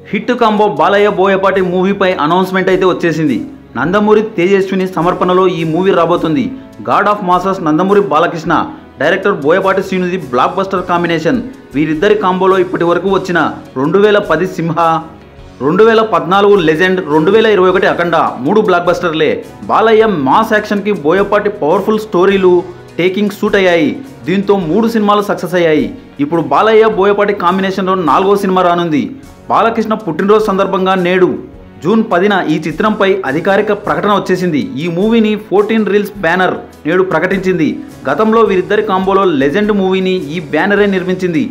Hit combo Balayya Boyapati మూవీపై announcement అయితే వచ్చేసింది. నందమూరి తేజస్విని సమర్పణలో ఈ మూవీ రాబోతుంది. God of masses Nandamuri Balakrishna, director Boyapati Srinidhi బ్లాక్ బస్టర్ కాంబినేషన్. వీరిద్దరి కాంబోలో ఇప్పటి వరకు వచ్చిన 2010 సింహ, 2014 లెజెండ్, 2021 అఖండ 3 బ్లాక్ బస్టర్లే. బాలయ్య మాస్ యాక్షన్కి బోయపాటి పవర్ఫుల్ స్టోరీలు టేకింగ్ సూట్ అయ్యాయి. దీంతో 3 సినిమాలు సక్సెస్ అయ్యాయి. ఇప్పుడు బాలయ్య బోయపాటి కాంబినేషన్లో 4వ సినిమా రానుంది. బాలకృష్ణ పుట్టినరోజు సందర్భంగా నేడు జూన్ 10న ఈ చిత్రంపై అధికారిక ప్రకటన వచ్చేసింది. ఈ మూవీని 14 రీల్స్ బ్యానర్ నేడు ప్రకటించింది. గతంలో వీరిద్దరి కాంబోలో లెజెండ్ మూవీని ఈ బ్యానరే నిర్మించింది.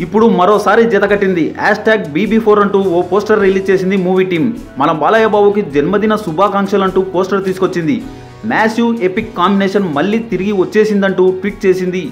ఇప్పుడు మరోసారి జతకట్టింది. #BB4 అంటూ ఓ పోస్టర్ రిలీజ్ చేసింది మూవీ టీం. మన బాలయ్య బాబుకి జన్మదిన శుభాకాంక్షలు అంటూ పోస్టర్ తీసుకొచ్చింది. మ్యాసివ్ ఎపిక్ కాంబినేషన్ మళ్ళీ తిరిగి వచ్చేసిందంటూ ట్వీట్ చేసింది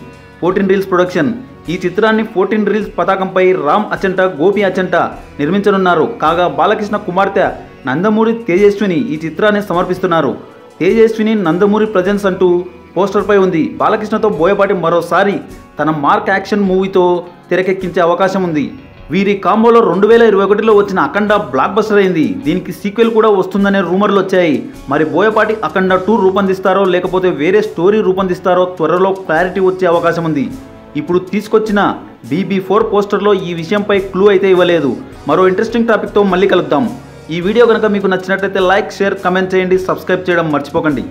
14 రీల్స్ ప్రొడక్షన్. ఈ చిత్రాన్ని 14 రీల్స్ పతాకంపై రామ్ అచంట, గోపి అచంట నిర్మించనున్నారు. కాగా బాలకృష్ణ కుమార్తె నందమూరి తేజస్విని ఈ చిత్రాన్ని సమర్పిస్తున్నారు. తేజస్విని నందమూరి ప్రజెన్స్ అంటూ పోస్టర్పై ఉంది. బాలకృష్ణతో బోయపాటి మరోసారి తన మార్క్ యాక్షన్ మూవీతో తెరకెక్కించే అవకాశం ఉంది. వీరి కాంబోలో 2021లో వచ్చిన అఖండ బ్లాక్ బస్టర్ అయింది. దీనికి సీక్వెల్ కూడా వస్తుందనే రూమర్లు వచ్చాయి. మరి బోయపాటి అఖండ 2 రూపొందిస్తారో లేకపోతే వేరే స్టోరీ రూపొందిస్తారో త్వరలో క్లారిటీ వచ్చే అవకాశం ఉంది. ఇప్పుడు తీసుకొచ్చిన BB4 పోస్టర్లో ఈ విషయంపై క్లూ అయితే ఇవ్వలేదు. మరో ఇంట్రెస్టింగ్ టాపిక్తో మళ్ళీ కలుద్దాం. ఈ వీడియో కనుక మీకు నచ్చినట్లయితే లైక్, షేర్, కమెంట్ చేయండి. సబ్స్క్రైబ్ చేయడం మర్చిపోకండి.